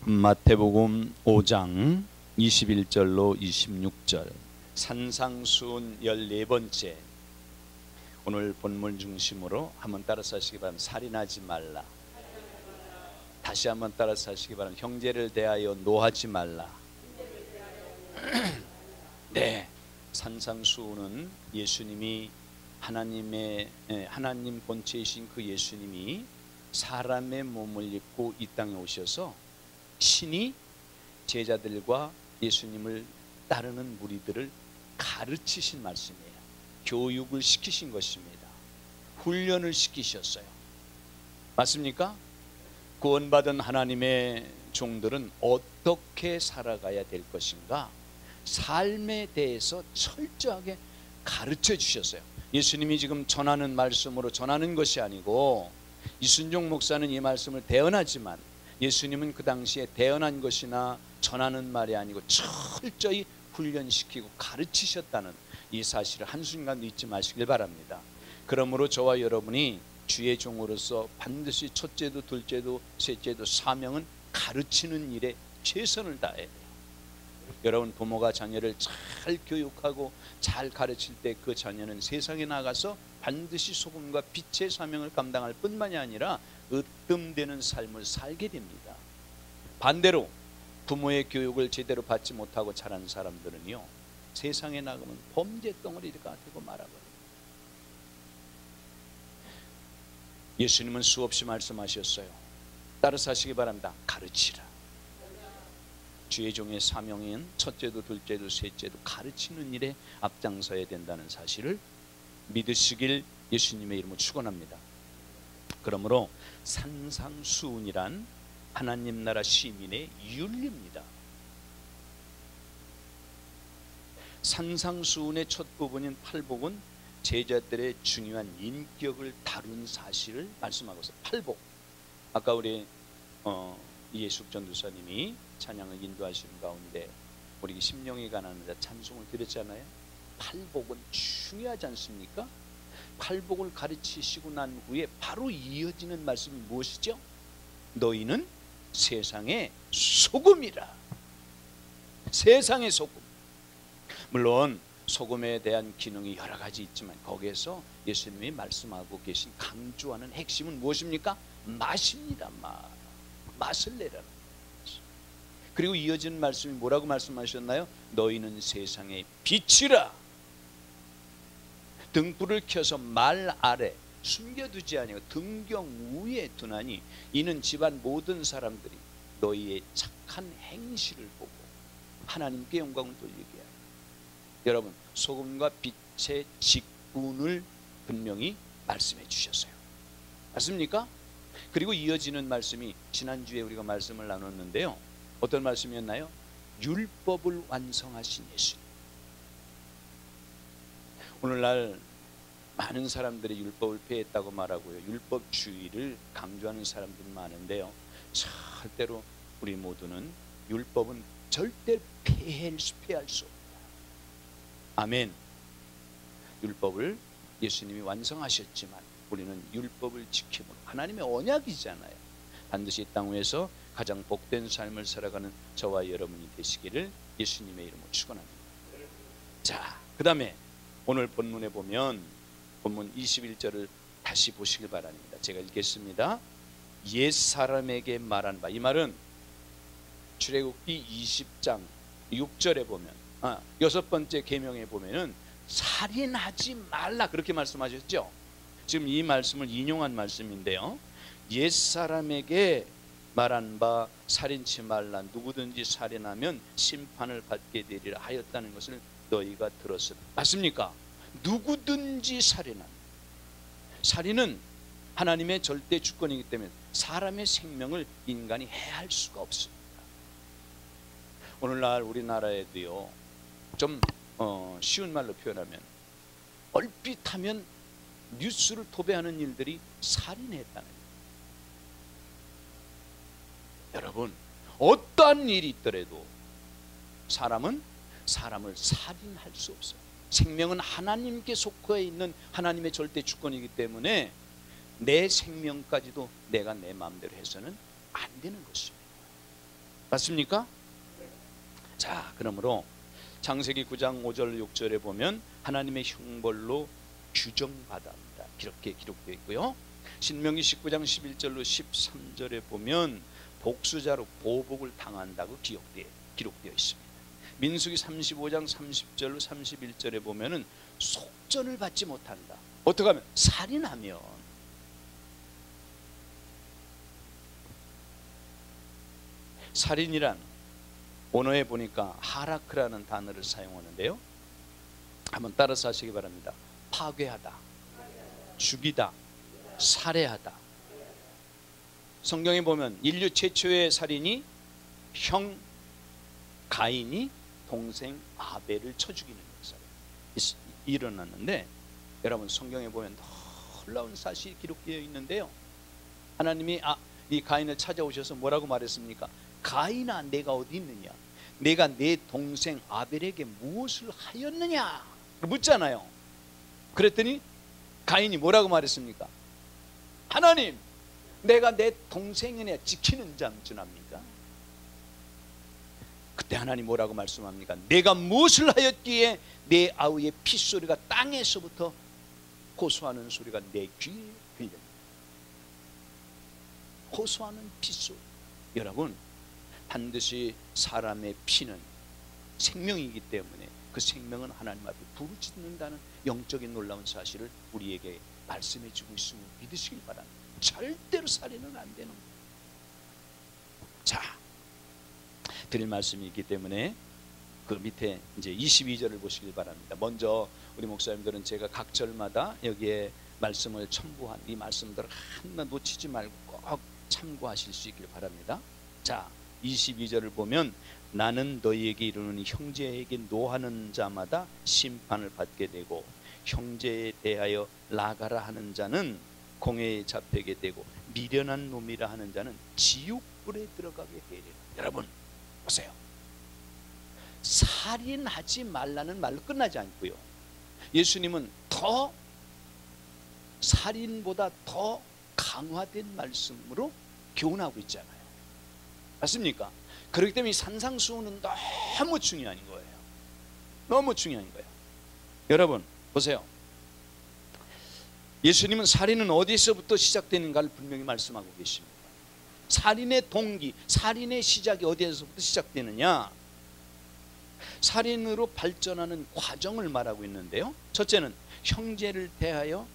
마태복음 5장 21절로 26절 산상수훈 14번째 오늘 본문 중심으로 한번 따라서 하시기 바랍니다. 살인하지 말라. 다시 한번 따라서 하시기 바랍니다. 형제를 대하여 노하지 말라. 네, 산상수훈은 예수님이 하나님 본체이신 그 예수님이 사람의 몸을 입고 이 땅에 오셔서 신이 제자들과 예수님을 따르는 무리들을 가르치신 말씀이에요. 교육을 시키신 것입니다. 훈련을 시키셨어요. 맞습니까? 구원받은 하나님의 종들은 어떻게 살아가야 될 것인가? 삶에 대해서 철저하게 가르쳐 주셨어요. 예수님이 지금 전하는 말씀으로 전하는 것이 아니고, 이순종 목사는 이 말씀을 대언하지만 예수님은 그 당시에 대언한 것이나 전하는 말이 아니고 철저히 훈련시키고 가르치셨다는 이 사실을 한순간도 잊지 마시길 바랍니다. 그러므로 저와 여러분이 주의 종으로서 반드시 첫째도 둘째도 셋째도 사명은 가르치는 일에 최선을 다해야 돼요. 여러분, 부모가 자녀를 잘 교육하고 잘 가르칠 때 그 자녀는 세상에 나가서 반드시 소금과 빛의 사명을 감당할 뿐만이 아니라 으뜸되는 삶을 살게 됩니다. 반대로 부모의 교육을 제대로 받지 못하고 자란 사람들은요, 세상에 나가면 범죄 덩어리가 되고 말아버려요. 예수님은 수없이 말씀하셨어요. 따라서 하시기 바랍니다. 가르치라. 주의 종의 사명인 첫째도 둘째도 셋째도 가르치는 일에 앞장서야 된다는 사실을 믿으시길 예수님의 이름으로 축원합니다. 그러므로 산상수훈이란 하나님 나라 시민의 윤리입니다. 산상수훈의 첫 부분인 팔복은 제자들의 중요한 인격을 다룬 사실을 말씀하고 있어요. 팔복, 아까 우리 이예숙 전도사님이 찬양을 인도하시는 가운데 우리 심령이 가난한 자 찬송을 드렸잖아요. 팔복은 중요하지 않습니까? 팔복을 가르치시고 난 후에 바로 이어지는 말씀이 무엇이죠? 너희는 세상의 소금이라. 세상의 소금. 물론 소금에 대한 기능이 여러 가지 있지만 거기에서 예수님이 말씀하고 계신 강조하는 핵심은 무엇입니까? 맛입니다. 맛을 내라는 거죠. 그리고 이어지는 말씀이 뭐라고 말씀하셨나요? 너희는 세상의 빛이라. 등불을 켜서 말 아래 숨겨두지 아니하고 등경 위에 두나니 이는 집안 모든 사람들이 너희의 착한 행실을 보고 하나님께 영광을 돌리게 하라. 여러분, 소금과 빛의 직분을 분명히 말씀해 주셨어요. 맞습니까? 그리고 이어지는 말씀이 지난주에 우리가 말씀을 나눴는데요. 어떤 말씀이었나요? 율법을 완성하신 예수님. 오늘날 많은 사람들이 율법을 폐했다고 말하고요, 율법주의를 강조하는 사람들이 많은데요, 절대로 우리 모두는 율법은 절대 폐할 수 없다. 아멘. 율법을 예수님이 완성하셨지만 우리는 율법을 지킴으로, 하나님의 언약이잖아요, 반드시 이 땅 위에서 가장 복된 삶을 살아가는 저와 여러분이 되시기를 예수님의 이름으로 축원합니다. 자, 그 다음에 오늘 본문에 보면 본문 21절을 다시 보시길 바랍니다. 제가 읽겠습니다. 옛사람에게 말한 바. 이 말은 출애굽기 20장 6절에 보면, 여섯 번째 계명에 보면은 살인하지 말라 그렇게 말씀하셨죠. 지금 이 말씀을 인용한 말씀인데요, 옛사람에게 말한 바 살인치 말라. 누구든지 살인하면 심판을 받게 되리라 하였다는 것을 너희가 들었으라. 맞습니까? 누구든지 살인한. 살인은 하나님의 절대 주권이기 때문에 사람의 생명을 인간이 해할 수가 없습니다. 오늘날 우리나라에도요, 좀 쉬운 말로 표현하면 얼핏 하면 뉴스를 도배하는 일들이 살인했다는 거예요. 여러분, 어떠한 일이 있더라도 사람은 사람을 살인할 수 없어요. 생명은 하나님께 속해 있는 하나님의 절대 주권이기 때문에 내 생명까지도 내가 내 마음대로 해서는 안 되는 것입니다. 맞습니까? 자, 그러므로 창세기 9장 5절 6절에 보면 하나님의 형벌로 규정받아 합니다. 이렇게 기록되어 있고요. 신명기 19장 11절로 13절에 보면 복수자로 보복을 당한다고 기록되어 있습니다. 민수기 35장 30절로 31절에 보면은 속전을 받지 못한다. 어떻게 하면? 살인하면. 살인이란 언어에 보니까 하라크라는 단어를 사용하는데요. 한번 따라서 하시기 바랍니다. 파괴하다, 죽이다, 살해하다. 성경에 보면 인류 최초의 살인이 형 가인이 동생 아벨을 쳐 죽이는 역사가 일어났는데, 여러분 성경에 보면 놀라운 사실이 기록되어 있는데요. 하나님이 이 가인을 찾아오셔서 뭐라고 말했습니까? 가인아, 내가 어디 있느냐? 내가 내 동생 아벨에게 무엇을 하였느냐? 묻잖아요. 그랬더니 가인이 뭐라고 말했습니까? 하나님, 내가 내 동생이냐 지키는 잠준합니까? 그때 하나님 뭐라고 말씀합니까? 내가 무엇을 하였기에 내 아우의 핏소리가 땅에서부터 호소하는 소리가 내 귀에 들립니다. 호소하는 핏소리. 여러분, 반드시 사람의 피는 생명이기 때문에 그 생명은 하나님 앞에 부르짖는다는 영적인 놀라운 사실을 우리에게 말씀해 주고 있음을 믿으시길 바랍니다. 절대로 살인은 안 되는 거예요. 자, 드릴 말씀이 있기 때문에 그 밑에 이제 22절을 보시길 바랍니다. 먼저 우리 목사님들은 제가 각 절마다 여기에 말씀을 첨부한 이 말씀들을 하나 놓치지 말고 꼭 참고하실 수 있길 바랍니다. 자, 22절을 보면 나는 너희에게 이르노니 형제에게 노하는 자마다 심판을 받게 되고 형제에 대하여 나가라 하는 자는 공회에 잡히게 되고 미련한 놈이라 하는 자는 지옥불에 들어가게 되리라. 여러분 보세요. 살인하지 말라는 말로 끝나지 않고요. 예수님은 더 살인보다 더 강화된 말씀으로 교훈하고 있잖아요. 맞습니까? 그렇기 때문에 산상수훈은 너무 중요한 거예요. 너무 중요한 거예요. 여러분 보세요. 예수님은 살인은 어디서부터 시작되는가를 분명히 말씀하고 계십니다. 살인의 동기, 살인의 시작이 어디에서부터 시작되느냐? 살인으로 발전하는 과정을 말하고 있는데요. 첫째는 형제를 대하여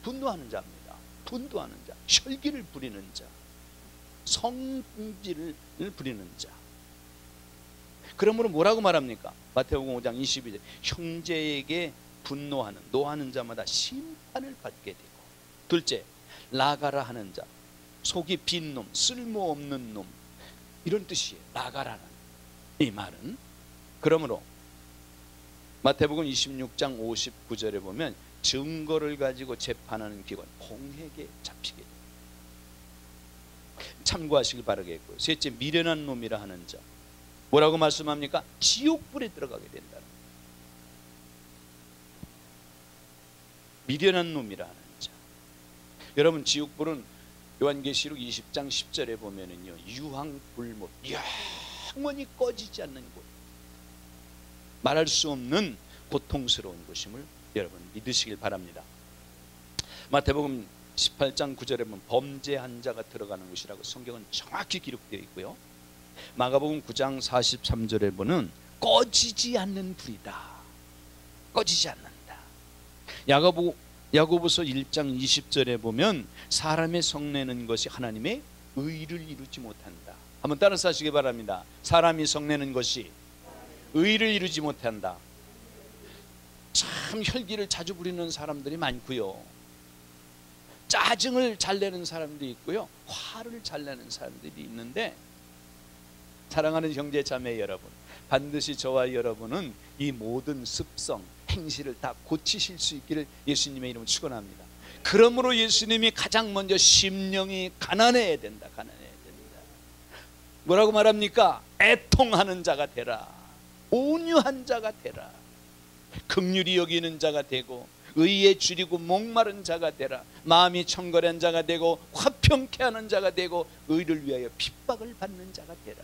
분노하는 자입니다. 분노하는 자, 혈기를 부리는 자, 성질을 부리는 자. 그러므로 뭐라고 말합니까? 마태복음 5장 22절 형제에게 분노하는, 노하는 자마다 심판을 받게 되고, 둘째, 나가라 하는 자, 속이 빈 놈, 쓸모없는 놈, 이런 뜻이에요. 나가라는 이 말은. 그러므로 마태복음 26장 59절에 보면 증거를 가지고 재판하는 기관 공회에 잡히게 돼요. 참고하시길 바라겠고요. 셋째, 미련한 놈이라 하는 자, 뭐라고 말씀합니까? 지옥불에 들어가게 된다는 거예요. 미련한 놈이라 하는 자. 여러분, 지옥불은 요한계시록 20장 10절에 보면은요, 유황불못, 영원히 꺼지지 않는 곳, 말할 수 없는 고통스러운 곳임을 여러분 믿으시길 바랍니다. 마태복음 18장 9절에 보면 범죄한 자가 들어가는 곳이라고 성경은 정확히 기록되어 있고요. 마가복음 9장 43절에 보면 꺼지지 않는 불이다. 꺼지지 않는다. 야고보서 1장 20절에 보면 사람의 성내는 것이 하나님의 의를 이루지 못한다. 한번 따라서 하시기 바랍니다. 사람이 성내는 것이 의를 이루지 못한다. 참 혈기를 자주 부리는 사람들이 많고요. 짜증을 잘 내는 사람도 있고요. 화를 잘 내는 사람들이 있는데, 사랑하는 형제 자매 여러분, 반드시 저와 여러분은 이 모든 습성, 행실을 다 고치실 수 있기를 예수님의 이름으로 축원합니다. 그러므로 예수님이 가장 먼저 심령이 가난해야 된다. 가난해야 된다. 뭐라고 말합니까? 애통하는 자가 되라. 온유한 자가 되라. 긍휼히 여기는 자가 되고 의에 줄이고 목마른 자가 되라. 마음이 청결한 자가 되고 화평케 하는 자가 되고 의를 위하여 핍박을 받는 자가 되라.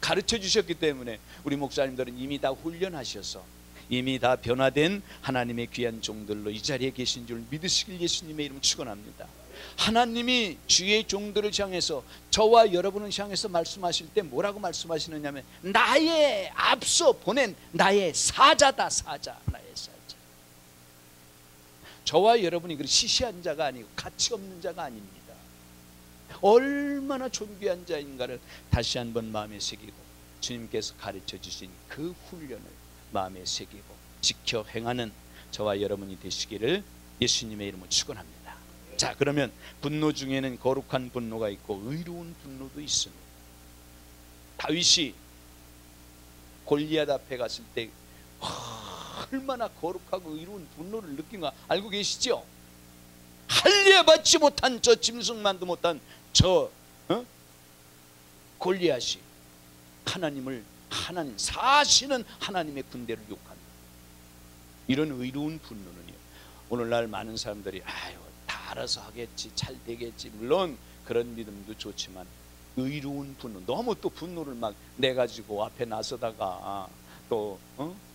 가르쳐 주셨기 때문에 우리 목사님들은 이미 다 훈련하셔서 이미 다 변화된 하나님의 귀한 종들로 이 자리에 계신 줄 믿으시길 예수님의 이름으로 축원합니다. 하나님이 주의 종들을 향해서 저와 여러분을 향해서 말씀하실 때 뭐라고 말씀하시느냐면 나의 앞서 보낸 나의 사자다. 사자, 나의 사자. 저와 여러분이 그 시시한 자가 아니고 가치 없는 자가 아닙니다. 얼마나 존귀한 자인가를 다시 한번 마음에 새기고 주님께서 가르쳐 주신 그 훈련을 마음에 새기고 지켜 행하는 저와 여러분이 되시기를 예수님의 이름으로 축원합니다. 자, 그러면 분노 중에는 거룩한 분노가 있고 의로운 분노도 있습니다. 다윗이 골리앗 앞에 갔을 때 얼마나 거룩하고 의로운 분노를 느낀가 알고 계시죠? 할례 받지 못한 저 짐승만도 못한 저 골리앗이 하나님 사시는 하나님의 군대를 욕합니다. 이런 의로운 분노는요, 오늘날 많은 사람들이 다 알아서 하겠지, 잘 되겠지, 물론 그런 믿음도 좋지만 의로운 분노, 너무 또 분노를 막 내가지고 앞에 나서다가 또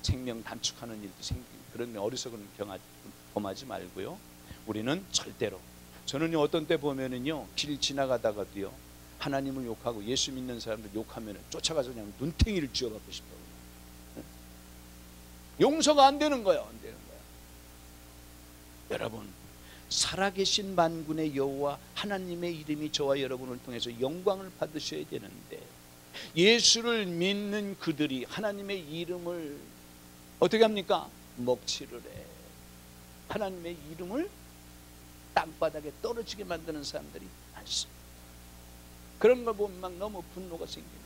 생명 단축하는 일도 생기고 그런 어리석은 범하지 말고요. 우리는 절대로, 저는 어떤 때 보면은요, 길 지나가다가도요, 하나님을 욕하고 예수 믿는 사람들 욕하면 쫓아가서 그냥 눈탱이를 쥐어받고 싶어요. 용서가 안 되는 거예요. 안 되는 거예요. 여러분, 살아계신 만군의 여호와 하나님의 이름이 저와 여러분을 통해서 영광을 받으셔야 되는데 예수를 믿는 그들이 하나님의 이름을 어떻게 합니까? 먹칠을 해. 하나님의 이름을 땅바닥에 떨어지게 만드는 사람들이 많습니다. 그런 걸 보면 막 너무 분노가 생깁니다.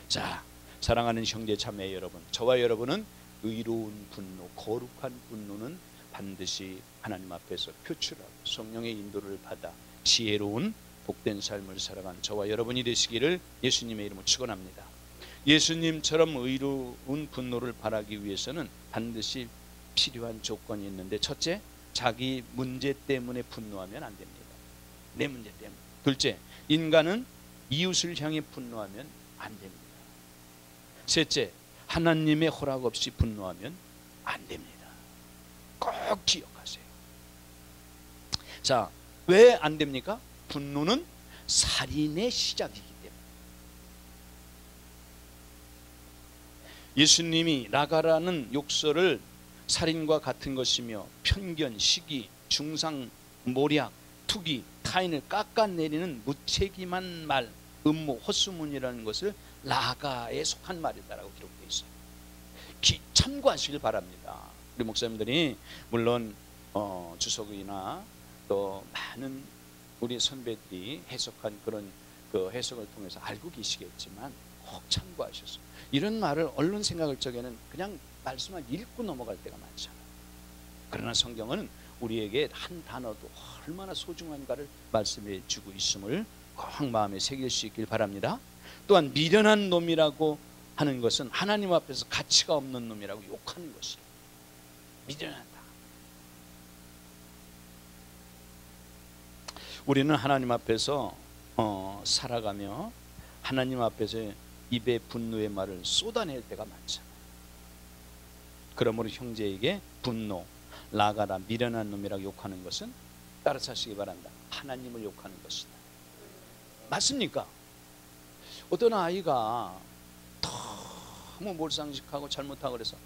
자, 사랑하는 형제 자매 여러분, 저와 여러분은 의로운 분노, 거룩한 분노는 반드시 하나님 앞에서 표출하고 성령의 인도를 받아 지혜로운 복된 삶을 살아간 저와 여러분이 되시기를 예수님의 이름으로 축원합니다. 예수님처럼 의로운 분노를 바라기 위해서는 반드시 필요한 조건이 있는데, 첫째, 자기 문제 때문에 분노하면 안 됩니다. 내 문제 때문에. 둘째, 인간은 이웃을 향해 분노하면 안 됩니다. 셋째, 하나님의 허락 없이 분노하면 안 됩니다. 꼭 기억하세요. 자, 왜 안 됩니까? 분노는 살인의 시작이기 때문에. 예수님이 나가라는 욕설을 살인과 같은 것이며 편견, 시기, 중상, 모략, 투기, 타인을 깎아내리는 무책임한 말, 음모, 헛소문이라는 것을 나가에 속한 말이다라고 기록되어 있어요. 참고하시길 바랍니다. 우리 목사님들이 물론 주석이나 또 많은 우리 선배들이 해석한 그런 그 해석을 통해서 알고 계시겠지만 꼭 참고하셔서 이런 말을 언론 생각할 적에는 그냥 말씀을 읽고 넘어갈 때가 많잖아요. 그러나 성경은 우리에게 한 단어도 얼마나 소중한가를 말씀해 주고 있음을 꼭 마음에 새길 수 있길 바랍니다. 또한 미련한 놈이라고 하는 것은 하나님 앞에서 가치가 없는 놈이라고 욕하는 것이에요. 미련하다. 우리는 하나님 앞에서 살아가며 하나님 앞에서 입에 분노의 말을 쏟아낼 때가 많잖아요. 그러므로 형제에게 분노, 나가라, 미련한 놈이라고 욕하는 것은 따라서 하시기 바란다. 하나님을 욕하는 것이다. 맞습니까? 어떤 아이가 너무 몰상식하고 잘못하고 그래서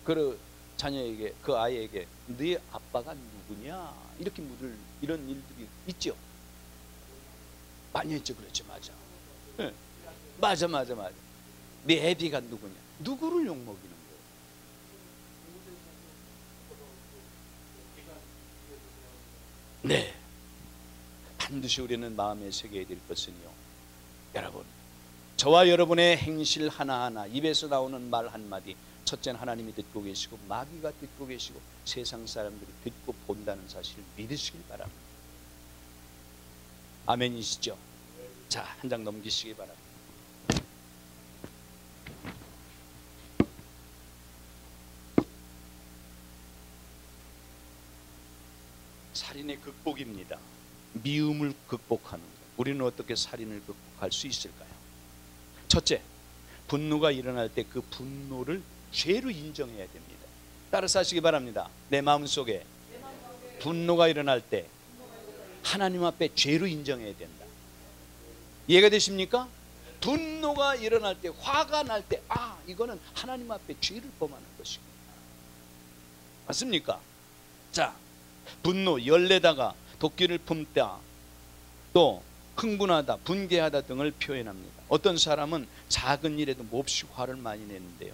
그 자녀에게, 그 아이에게 네 아빠가 누구냐 이렇게 물을 이런 일들이 있죠. 많이 했죠. 그렇죠. 맞아. 네. 맞아. 네 애비가 누구냐. 누구를 욕먹이는 거예요? 네. 반드시 우리는 마음에 새겨야 될 것은요, 여러분, 저와 여러분의 행실 하나하나, 입에서 나오는 말 한마디, 첫째는 하나님이 듣고 계시고 마귀가 듣고 계시고 세상 사람들이 듣고 본다는 사실을 믿으시길 바랍니다. 아멘이시죠? 자, 한 장 넘기시기 바랍니다. 살인의 극복입니다. 미움을 극복하는 것. 우리는 어떻게 살인을 극복할 수 있을까요? 첫째, 분노가 일어날 때 그 분노를 죄로 인정해야 됩니다. 따라서 하시기 바랍니다. 내 마음속에 분노가 일어날 때 하나님 앞에 죄로 인정해야 된다. 이해가 되십니까? 분노가 일어날 때, 화가 날 때, 이거는 하나님 앞에 죄를 범하는 것이고, 맞습니까? 자, 분노, 열내다가, 도끼를 품다, 또 흥분하다, 분개하다 등을 표현합니다. 어떤 사람은 작은 일에도 몹시 화를 많이 내는데요,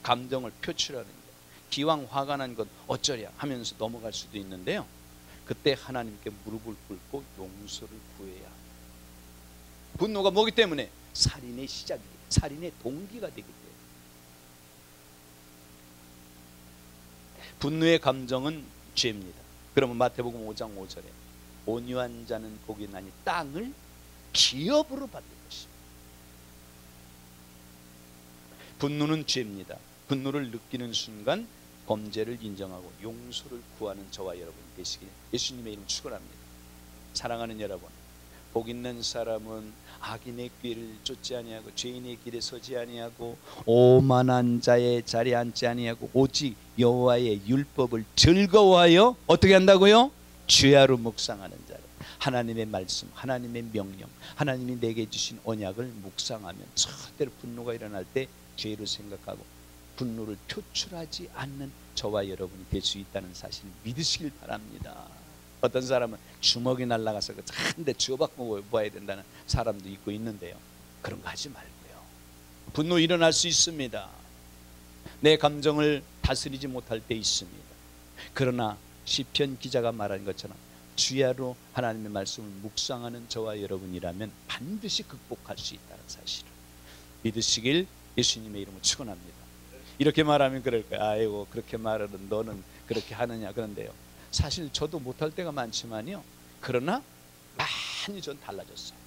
감정을 표출하는 것, 기왕 화가 난 건 어쩌랴 하면서 넘어갈 수도 있는데요, 그때 하나님께 무릎을 꿇고 용서를 구해야 합니다. 분노가 뭐기 때문에? 살인의 시작이, 살인의 동기가 되기 때문에. 분노의 감정은 죄입니다. 그러면 마태복음 5장 5절에 온유한 자는 복이 나니 땅을 기업으로 받을 것입니다. 분노는 죄입니다. 분노를 느끼는 순간 범죄를 인정하고 용서를 구하는 저와 여러분이 되시길 예수님의 이름 축원합니다. 사랑하는 여러분, 복 있는 사람은 악인의 길을 쫓지 아니하고 죄인의 길에 서지 아니하고 오만한 자의 자리에 앉지 아니하고 오직 여호와의 율법을 즐거워하여 어떻게 한다고요? 주야로 묵상하는 자로. 하나님의 말씀, 하나님의 명령, 하나님이 내게 주신 언약을 묵상하면 절대로 분노가 일어날 때 죄로 생각하고 분노를 표출하지 않는 저와 여러분이 될 수 있다는 사실을 믿으시길 바랍니다. 어떤 사람은 주먹이 날아가서 한 대 주워받고 봐야 된다는 사람도 있고 있는데요, 그런 거 하지 말고요. 분노 일어날 수 있습니다. 내 감정을 다스리지 못할 때 있습니다. 그러나 시편 기자가 말한 것처럼 주야로 하나님의 말씀을 묵상하는 저와 여러분이라면 반드시 극복할 수 있다는 사실을 믿으시길 예수님의 이름으로 축원합니다. 이렇게 말하면 그럴 거예요. 아이고 그렇게 말하는 너는 그렇게 하느냐. 그런데요, 사실 저도 못할 때가 많지만요, 그러나 많이 전 달라졌어요.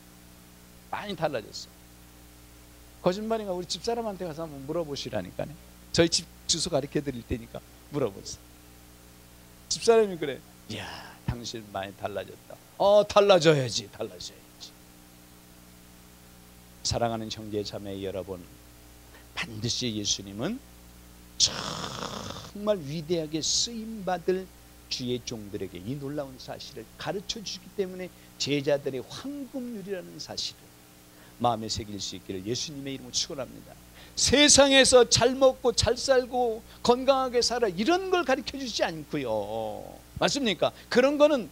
많이 달라졌어요. 거짓말인가? 우리 집사람한테 가서 한번 물어보시라니까요. 저희 집 주소 가르쳐 드릴 테니까 물어보세요. 집사람이 그래, 이야 당신 많이 달라졌다. 달라져야지. 사랑하는 형제 자매 여러분, 반드시 예수님은 정말 위대하게 쓰임받을 주의 종들에게 이 놀라운 사실을 가르쳐 주시기 때문에 제자들의 황금률이라는 사실을 마음에 새길 수 있기를 예수님의 이름으로 축원합니다. 세상에서 잘 먹고 잘 살고 건강하게 살아 이런 걸 가르쳐 주지 않고요, 맞습니까? 그런 거는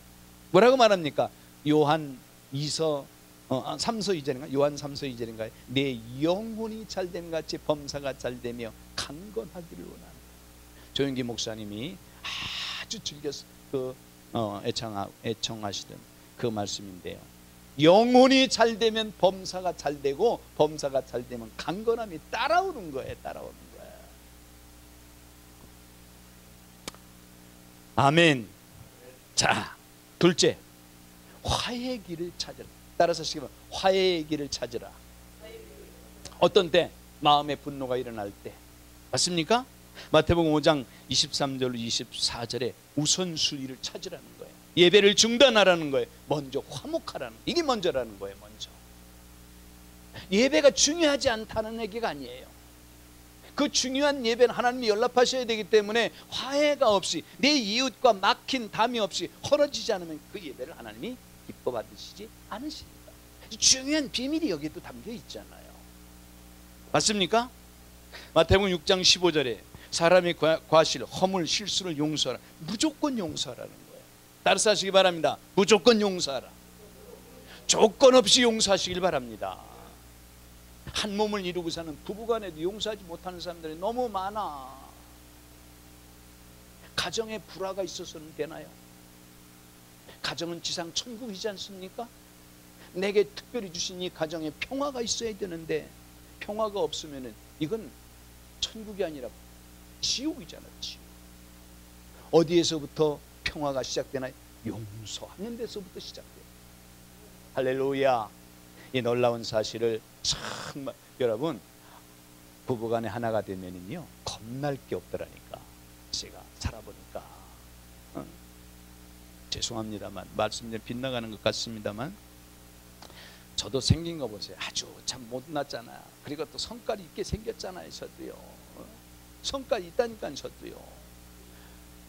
뭐라고 말합니까? 요한 3서 2절인가? 요한 3서 2절인가요? 내 영혼이 잘됨 같이 범사가 잘되며 강건하기를 원한다. 조영기 목사님이 아주 즐겨서 애청하시던 그 말씀인데요, 영혼이 잘되면 범사가 잘되고 범사가 잘되면 강건함이 따라오는 거예요. 아멘. 자, 둘째, 화해의 길을 찾으라. 따라서 시키면 화해의 길을 찾으라. 어떤 때? 마음의 분노가 일어날 때, 맞습니까? 마태복음 5장 23절 24절에 우선순위를 찾으라는 거예요. 예배를 중단하라는 거예요. 먼저 화목하라는, 이게 먼저라는 거예요. 먼저 예배가 중요하지 않다는 얘기가 아니에요. 그 중요한 예배는 하나님이 연락하셔야 되기 때문에 화해가 없이, 내 이웃과 막힌 담이 없이 헐어지지 않으면 그 예배를 하나님이 기뻐 받으시지 않으십니다. 중요한 비밀이 여기도 담겨 있잖아요. 맞습니까? 마태복음 6장 15절에 사람의 과실, 허물, 실수를 용서하라. 무조건 용서하라는 거예요. 따라서 하시기 바랍니다. 무조건 용서하라. 조건 없이 용서하시길 바랍니다. 한 몸을 이루고 사는 부부간에도 용서하지 못하는 사람들이 너무 많아. 가정에 불화가 있어서는 되나요? 가정은 지상 천국이지 않습니까? 내게 특별히 주신 이 가정에 평화가 있어야 되는데 평화가 없으면 이건 천국이 아니라 지옥이잖아. 지옥. 어디에서부터 평화가 시작되나요? 용서하는 데서부터 시작돼요. 할렐루야. 이 놀라운 사실을 정말 여러분, 부부간에 하나가 되면은요 겁날 게 없더라니까. 제가 살아보니까 죄송합니다만 말씀 좀 빗나가는 것 같습니다만 저도 생긴 거 보세요. 아주 참 못났잖아요. 그리고 또 성깔이 있게 생겼잖아요. 저도요. 성깔이 있다니까 저도요.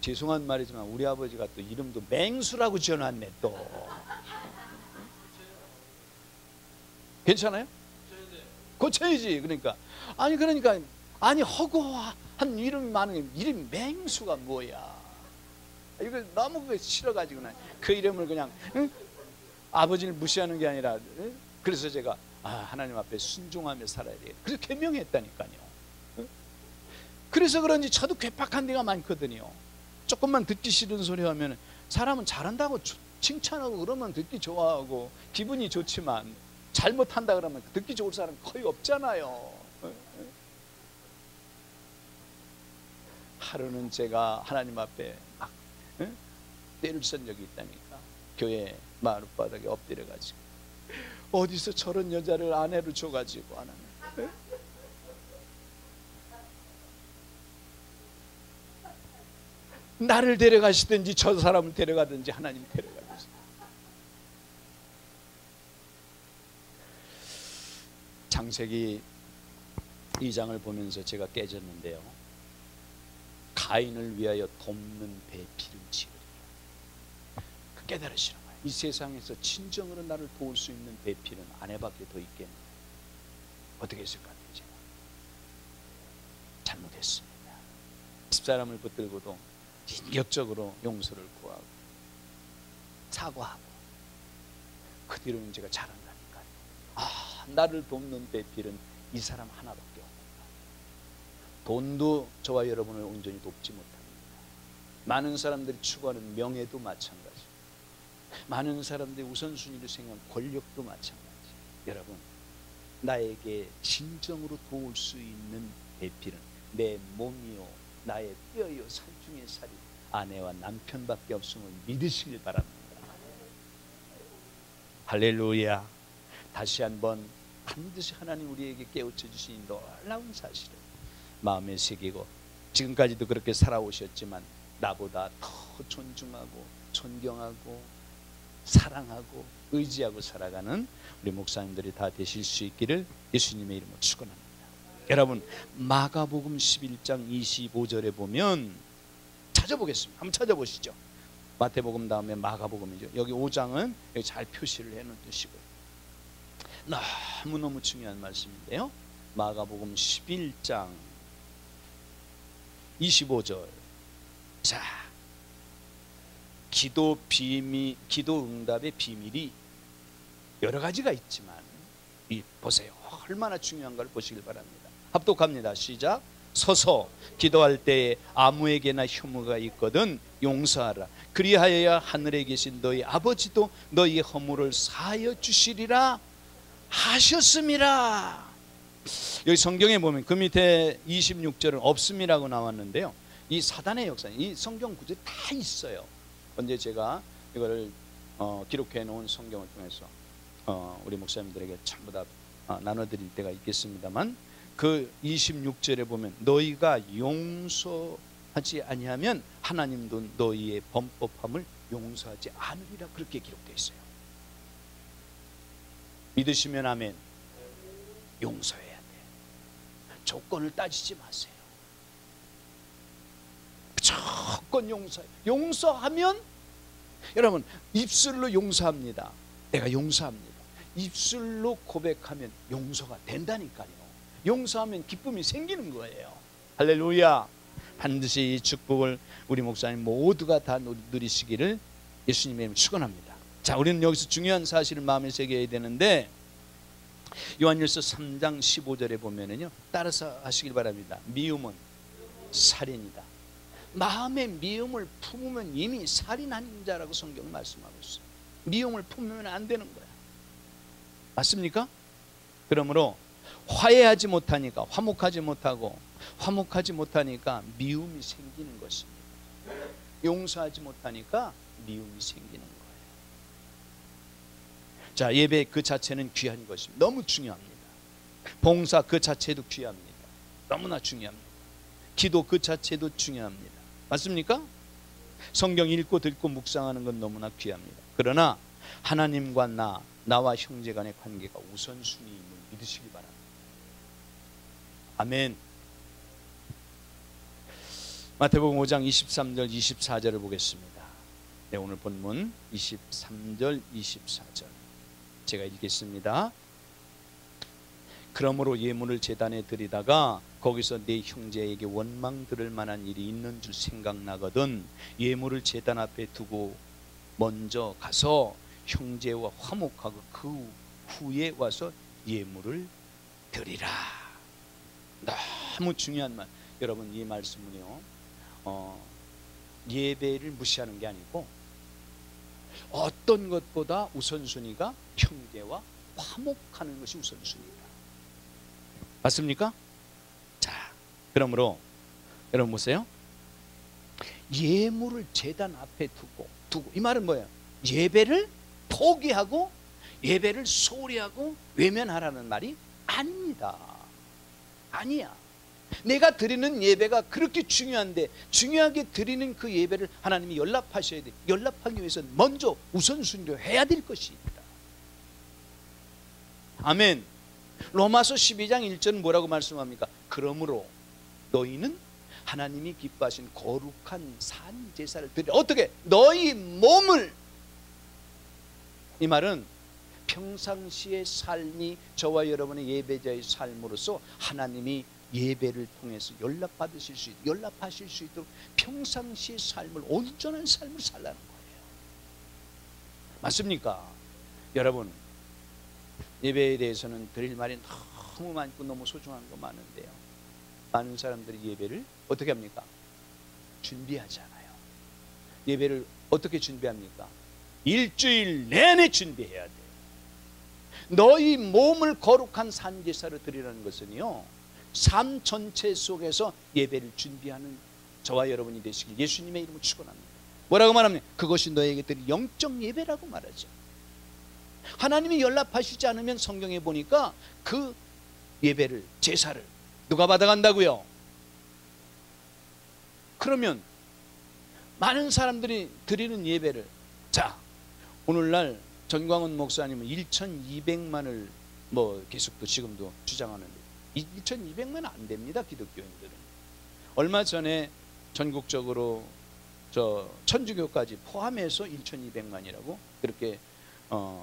죄송한 말이지만 우리 아버지가 또 이름도 맹수라고 지어놨네 또. 괜찮아요? 고쳐야지. 그러니까 아니 허구한 이름이 많은 게 이름이 맹수가 뭐야. 이거 너무 그게 싫어가지고 그 이름을 그냥 아버지를 무시하는 게 아니라 그래서 제가 하나님 앞에 순종하며 살아야 돼. 그래서 개명했다니까요. 그래서 그런지 저도 괴팍한 데가 많거든요. 조금만 듣기 싫은 소리 하면 사람은 잘한다고 칭찬하고 그러면 듣기 좋아하고 기분이 좋지만 잘못한다 그러면 듣기 좋을 사람 거의 없잖아요. 하루는 제가 하나님 앞에 막 때를 쓴 적이 있다니까. 교회 마룻바닥에 엎드려가지고 어디서 저런 여자를 아내로 줘가지고 하나님, 나를 데려가시든지 저 사람을 데려가든지 하나님 데려가주세요. 창세기 2장을 보면서 제가 깨졌는데요. 가인을 위하여 돕는 배필을 지으리라. 깨달으시는 거예요. 이 세상에서 진정으로 나를 도울 수 있는 배필은 아내밖에 더 있겠네. 어떻게 했을 것 같아요? 제가 잘못했습니다. 집사람을 붙들고도 인격적으로 용서를 구하고 사과하고 그 뒤로는 제가 잘한다니까요. 나를 돕는 배필은 이 사람 하나밖에 없구나. 돈도 저와 여러분을 온전히 돕지 못합니다. 많은 사람들이 추구하는 명예도 마찬가지, 많은 사람들이 우선순위를 생각하는 권력도 마찬가지. 여러분, 나에게 진정으로 도울 수 있는 배필은 내 몸이요 나의 뼈요 살 중에 살이 아내와 남편밖에 없음을 믿으시길 바랍니다. 할렐루야. 다시 한번 반드시 하나님 우리에게 깨우쳐 주신 놀라운 사실을 마음에 새기고 지금까지도 그렇게 살아오셨지만 나보다 더 존중하고 존경하고 사랑하고 의지하고 살아가는 우리 목사님들이 다 되실 수 있기를 예수님의 이름으로 축원합니다. 여러분, 마가복음 11장 25절에 보면 찾아보겠습니다. 한번 찾아보시죠. 마태복음 다음에 마가복음이죠. 여기 5장은 여기 잘 표시를 해놓으시고요. 너무너무 중요한 말씀인데요. 마가복음 11장 25절. 자, 기도 응답의 비밀이 여러 가지가 있지만 보세요. 얼마나 중요한가를 보시길 바랍니다. 합독합니다. 시작. 서서 기도할 때에 아무에게나 혐오가 있거든 용서하라. 그리하여야 하늘에 계신 너희 아버지도 너희의 허물을 사하여 주시리라 하셨음이라. 여기 성경에 보면 그 밑에 26절은 없음이라고 나왔는데요. 이 사단의 역사, 이 성경 구절이 다 있어요. 언제 제가 이거를 기록해 놓은 성경을 통해서 우리 목사님들에게 전부 다 나눠드릴 때가 있겠습니다만, 그 26절에 보면 너희가 용서하지 아니하면 하나님도 너희의 범법함을 용서하지 않으리라 그렇게 기록되어 있어요. 믿으시면 아멘. 용서해야 돼. 조건을 따지지 마세요. 무조건 용서해. 용서하면 여러분 입술로 용서합니다. 내가 용서합니다. 입술로 고백하면 용서가 된다니까요. 용서하면 기쁨이 생기는 거예요. 할렐루야. 반드시 이 축복을 우리 목사님 모두가 다 누리시기를 예수님의 이름으로 축원합니다. 자, 우리는 여기서 중요한 사실을 마음에 새겨야 되는데, 요한일서 3장 15절에 보면은요, 따라서 하시길 바랍니다. 미움은 살인이다. 마음의 미움을 품으면 이미 살인한 자라고 성경은 말씀하고 있어요. 미움을 품으면 안 되는 거야. 맞습니까? 그러므로 화해하지 못하니까 화목하지 못하니까 미움이 생기는 것입니다. 용서하지 못하니까 미움이 생기는 거예요. 자, 예배 그 자체는 귀한 것입니다. 너무 중요합니다. 봉사 그 자체도 귀합니다. 너무나 중요합니다. 기도 그 자체도 중요합니다. 맞습니까? 성경 읽고 듣고 묵상하는 건 너무나 귀합니다. 그러나 하나님과 나와 형제 간의 관계가 우선순위임을 믿으시기 바랍니다. 아멘. 마태복음 5장 23절 24절을 보겠습니다. 네, 오늘 본문 23절 24절 제가 읽겠습니다. 그러므로 예물을 제단에 드리다가 거기서 네 형제에게 원망 들을 만한 일이 있는 줄 생각나거든 예물을 제단 앞에 두고 먼저 가서 형제와 화목하고 그 후에 와서 예물을 드리라. 너무 중요한 말. 여러분, 이 말씀은요 예배를 무시하는 게 아니고 어떤 것보다 우선순위가 형제와 화목하는 것이 우선순위다. 맞습니까? 자, 그러므로 여러분 보세요. 예물을 제단 앞에 두고 이 말은 뭐예요? 예배를 포기하고 예배를 소홀히 하고 외면하라는 말이 아닙니다. 아니야. 내가 드리는 예배가 그렇게 중요한데 중요하게 드리는 그 예배를 하나님이 연락하셔야 돼. 연락하기 위해서는 먼저 우선순위로 해야 될 것이 있다. 아멘. 로마서 12장 1절은 뭐라고 말씀합니까? 그러므로 너희는 하나님이 기뻐하신 거룩한 산 제사를 드리라. 어떻게? 너희 몸을. 이 말은 평상시의 삶이 저와 여러분의 예배자의 삶으로서 하나님이 예배를 통해서 연락하실 수 있도록 평상시의 삶을 온전한 삶을 살라는 거예요. 맞습니까? 여러분, 예배에 대해서는 드릴 말이 너무 많고 너무 소중한 거 많은데요, 많은 사람들이 예배를 어떻게 합니까? 준비하잖아요. 예배를 어떻게 준비합니까? 일주일 내내 준비해야 돼요. 너희 몸을 거룩한 산제사로 드리라는 것은요, 삶 전체 속에서 예배를 준비하는 저와 여러분이 되시길 예수님의 이름으로 축원합니다. 뭐라고 말합니까? 그것이 너에게 드릴 영적 예배라고 말하죠. 하나님이 연락하시지 않으면 성경에 보니까 그 예배를, 제사를 누가 받아간다고요? 그러면 많은 사람들이 드리는 예배를, 자, 오늘날 전광훈 목사님은 1200만을 계속 지금도 주장하는데 1200만 안 됩니다. 기독교인들은. 얼마 전에 전국적으로 천주교까지 포함해서 1200만이라고 그렇게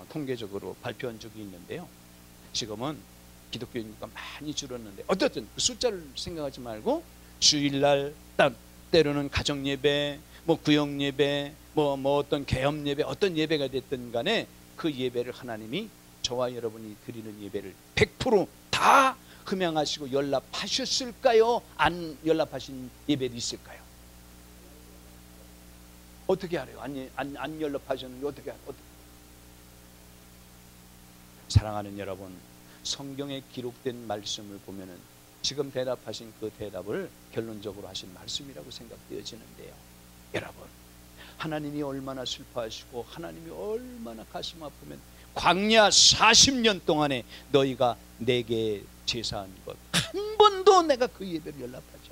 통계적으로 발표한 적이 있는데요, 지금은 기독교인과 많이 줄었는데 어쨌든 그 숫자를 생각하지 말고 주일날, 때로는 가정예배, 구역예배, 어떤 개업예배, 어떤 예배가 됐든 간에 그 예배를 하나님이 저와 여러분이 드리는 예배를 100% 다 흠양하시고 연락하셨을까요? 안 연락하신 예배도 있을까요? 어떻게 알아요? 안 연락하셨는데 어떻게 알아요? 사랑하는 여러분, 성경에 기록된 말씀을 보면은 지금 대답하신 그 대답을 결론적으로 하신 말씀이라고 생각되어지는데요, 여러분, 하나님이 얼마나 슬퍼하시고 하나님이 얼마나 가슴 아프면 광야 40년 동안에 너희가 내게 제사한 것 한 번도 내가 그 예배를 연락하지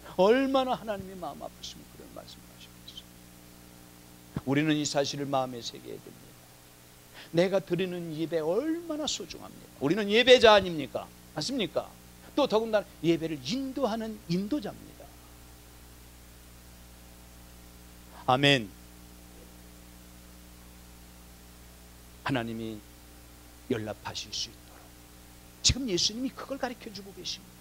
않아. 얼마나 하나님이 마음 아프시면 그런 말씀을 하시겠어요. 우리는 이 사실을 마음에 새겨야 됩니다. 내가 드리는 예배 얼마나 소중합니까? 우리는 예배자 아닙니까? 맞습니까? 또 더군다나 예배를 인도하는 인도자입니다. 아멘. 하나님이 연락하실 수 있도록 지금 예수님이 그걸 가르쳐주고 계신 거예요.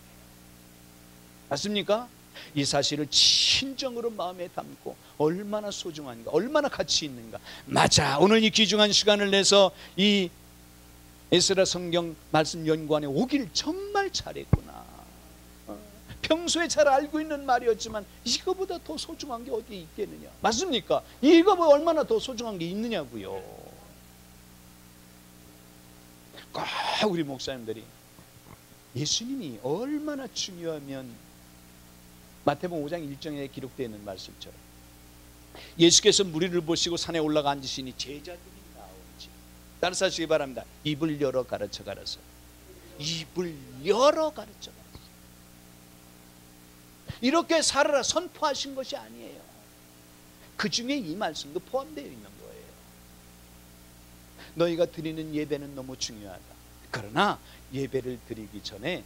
맞습니까? 이 사실을 진정으로 마음에 담고 얼마나 소중한가, 얼마나 가치 있는가. 맞아, 오늘 이 귀중한 시간을 내서 이 에스라 성경 말씀 연구원에 오길 정말 잘했구나. 평소에 잘 알고 있는 말이었지만 이거보다 더 소중한 게 어디에 있겠느냐. 맞습니까? 이거보다 얼마나 더 소중한 게 있느냐고요. 꼭 우리 목사님들이 예수님이 얼마나 중요하면 마태복음 5장 1절에 기록되어 있는 말씀처럼 예수께서 무리를 보시고 산에 올라가 앉으시니 제자들이 나오는지 따라서 하시기 바랍니다. 입을 열어 가르쳐 가라서. 입을 열어 가르쳐 가라서. 이렇게 살아라 선포하신 것이 아니에요. 그 중에 이 말씀도 포함되어 있는 거예요. 너희가 드리는 예배는 너무 중요하다. 그러나 예배를 드리기 전에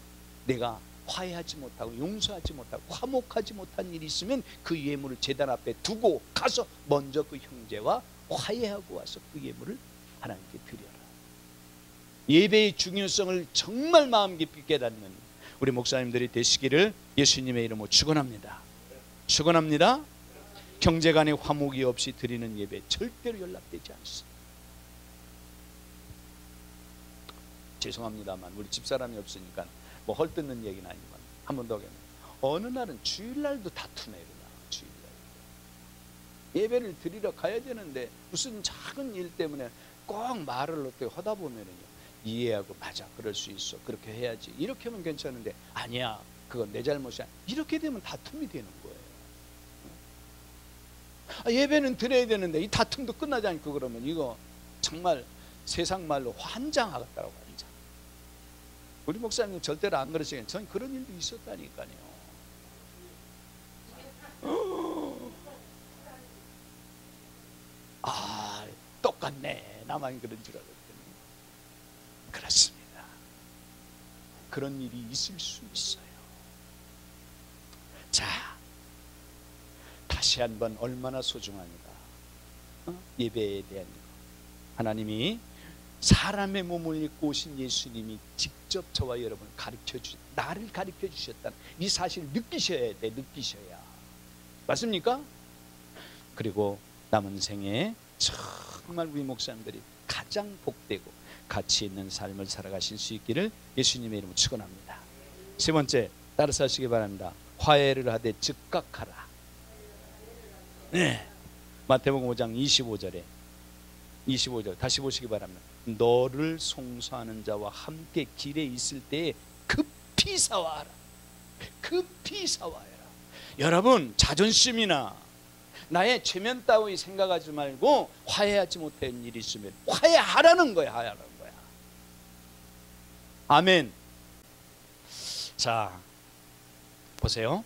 내가 화해하지 못하고 용서하지 못하고 화목하지 못한 일이 있으면 그 예물을 제단 앞에 두고 가서 먼저 그 형제와 화해하고 와서 그 예물을 하나님께 드려라. 예배의 중요성을 정말 마음 깊이 깨닫는 우리 목사님들이 되시기를 예수님의 이름으로 축원합니다. 축원합니다. 형제간의 화목이 없이 드리는 예배 절대로 연락되지 않습니다. 죄송합니다만 우리 집사람이 없으니까 뭐 헐뜯는 얘기는 아니지만 한 번 더 하겠습니다. 어느 날은 주일날도 다투네. 그냥 주일날 예배를 드리러 가야 되는데 무슨 작은 일 때문에 꼭 말을 어떻게 하다 보면은요, 이해하고 맞아, 그럴 수 있어, 그렇게 해야지, 이렇게 하면 괜찮은데 아니야, 그건 내 잘못이야, 이렇게 되면 다툼이 되는 거예요. 예배는 드려야 되는데 이 다툼도 끝나지 않고 그러면 이거 정말 세상 말로 환장하겠다고. 환장. 우리 목사님 절대로 안 그러시겠어요. 전 그런 일도 있었다니까요. 똑같네, 나만 그런 줄 알았더니 그렇습니다. 그런 일이 있을 수 있어요. 자, 다시 한번 얼마나 소중합니다. 예배에 대한 거. 하나님이 사람의 몸을 입고 오신 예수님이 직접 저와 여러분을 나를 가르쳐 주셨다는 이 사실을 느끼셔야 돼. 느끼셔야. 맞습니까? 그리고 남은 생에 정말 우리 목사님들이 가장 복되고 가치 있는 삶을 살아가실 수 있기를 예수님의 이름으로 축원합니다. 세 번째, 따라서 하시기 바랍니다. 화해를 하되 즉각하라. 네. 마태복음 5장 25절 다시 보시기 바랍니다. 너를 송사하는 자와 함께 길에 있을 때에 급히 사와하라. 급히 사와하라. 여러분, 자존심이나 나의 체면 따위 생각하지 말고 화해하지 못한 일이 있으면 화해하라는 거야. 화해하라는 거야. 아멘. 자, 보세요.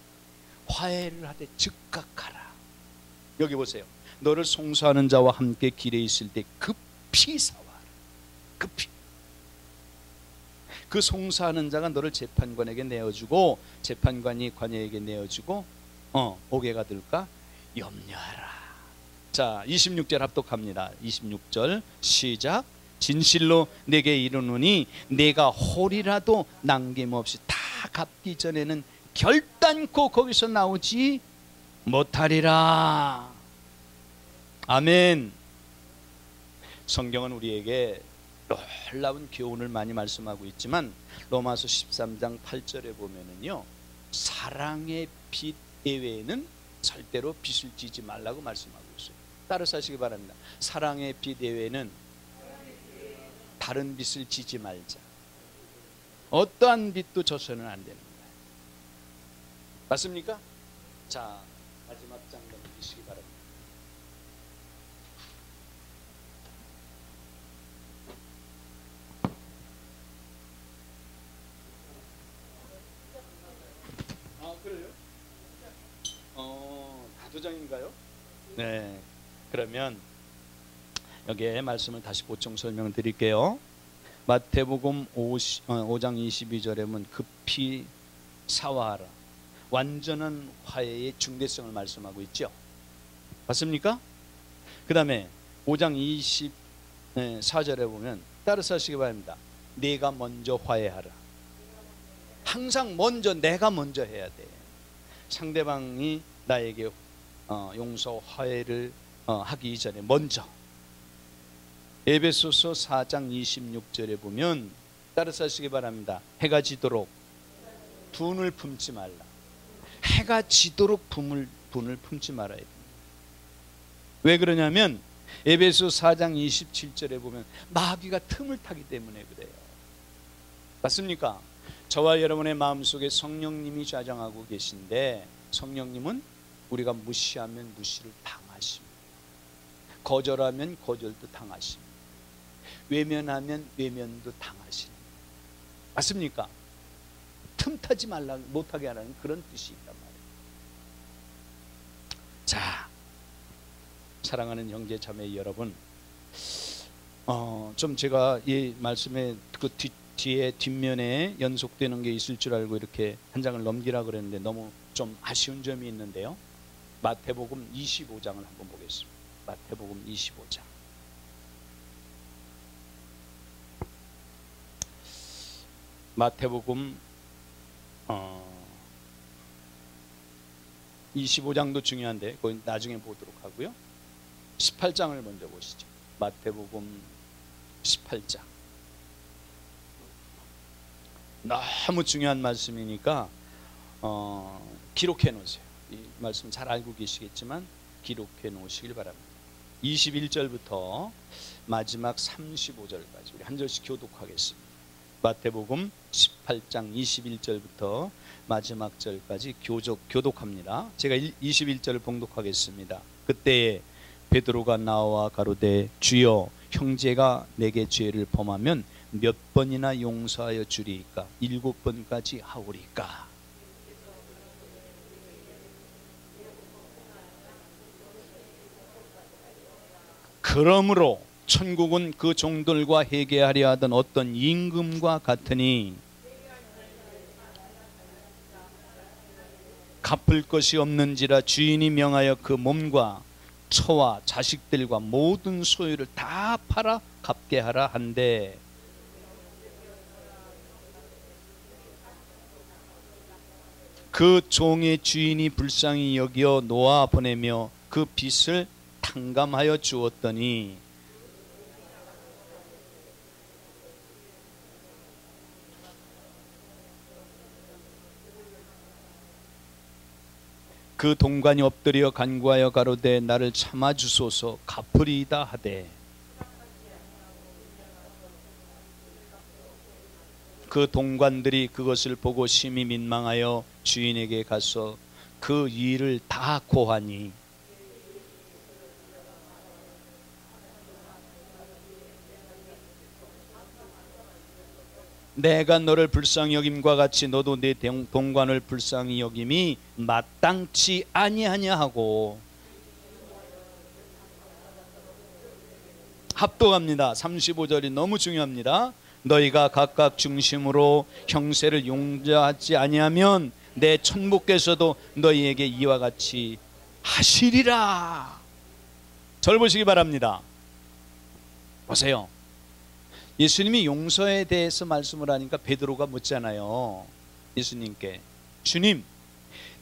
화해를 하되 즉각하라. 여기 보세요. 너를 송사하는 자와 함께 길에 있을 때 급히 사와라. 급히. 그 송사하는 자가 너를 재판관에게 내어주고 재판관이 관여에게 내어주고 옥에가 들까 염려하라. 자, 26절 합독합니다. 26절 시작. 진실로 내게 이르노니 내가 홀이라도 남김없이 다 갚기 전에는 결단코 거기서 나오지 못하리라. 아멘. 성경은 우리에게 놀라운 교훈을 많이 말씀하고 있지만 로마서 13장 8절에 보면은요, 사랑의 빚 예외에는 절대로 빚을 지지 말라고 말씀하고 있어요. 따라서 하시기 바랍니다. 사랑의 빚 예외에는 다른 빚을 지지 말자. 어떠한 빚도 져서는 안 되는 거예요. 맞습니까? 자, 마지막 장 넘기시기 바랍니다. 그래요? 다도장인가요? 네. 그러면 여기에 말씀을 다시 보충 설명을 드릴게요. 마태복음 5장 22절에 보면 급히 사와하라. 완전한 화해의 중대성을 말씀하고 있죠. 맞습니까? 그 다음에 5장 24절에 보면 따라서 하시기 바랍니다. 내가 먼저 화해하라. 항상 먼저 내가 먼저 해야 돼. 상대방이 나에게 용서 화해를 하기 이전에 먼저. 에베소서 4장 26절에 보면 따라서 하시기 바랍니다. 해가 지도록 분을 품지 말라. 해가 지도록 분을 품지 말아야 됩니다. 왜 그러냐면 에베소 4장 27절에 보면 마귀가 틈을 타기 때문에 그래요. 맞습니까? 저와 여러분의 마음속에 성령님이 좌정하고 계신데 성령님은 우리가 무시하면 무시를 당하십니다. 거절하면 거절도 당하십니다. 외면하면 외면도 당하십니다. 맞습니까? 틈타지 말라, 못하게 하라는 그런 뜻이 있단 말이에요. 자, 사랑하는 형제 자매 여러분, 좀 제가 이 말씀에 그 뒤에 뒷면에 연속되는 게 있을 줄 알고 이렇게 한 장을 넘기라 그랬는데 너무 좀 아쉬운 점이 있는데요. 마태복음 25장을 한번 보겠습니다. 마태복음 25장. 마태복음 25장도 중요한데 그건 나중에 보도록 하고요. 18장을 먼저 보시죠. 마태복음 18장. 너무 중요한 말씀이니까 기록해 놓으세요. 이 말씀 잘 알고 계시겠지만 기록해 놓으시길 바랍니다. 21절부터 마지막 35절까지 우리 한 절씩 교독하겠습니다. 마태복음 18장 21절부터 마지막 절까지 교독합니다. 제가 21절을 봉독하겠습니다. 그때에 베드로가 나와 가로되 주여 형제가 내게 죄를 범하면 몇 번이나 용서하여 주리이까? 7번까지 하오리까? 그러므로 천국은 그 종들과 회개하려 하던 어떤 임금과 같으니 갚을 것이 없는지라 주인이 명하여 그 몸과 처와 자식들과 모든 소유를 다 팔아 갚게 하라 한데 그 종의 주인이 불쌍히 여겨 놓아 보내며 그 빚을 탕감하여 주었더니 그 동관이 엎드려 간구하여 가로되 나를 참아 주소서 갚으리이다 하되 그 동관들이 그것을 보고 심히 민망하여 주인에게 가서 그 일을 다 고하니 내가 너를 불쌍히 여김과 같이 너도 내 동관을 불쌍히 여김이 마땅치 아니하냐 하고 합독합니다. 35절이 너무 중요합니다. 너희가 각각 중심으로 형세를 용서하지 아니하면 내 천부께서도 너희에게 이와 같이 하시리라. 절 보시기 바랍니다. 보세요. 예수님이 용서에 대해서 말씀을 하니까 베드로가 묻잖아요. 예수님께 주님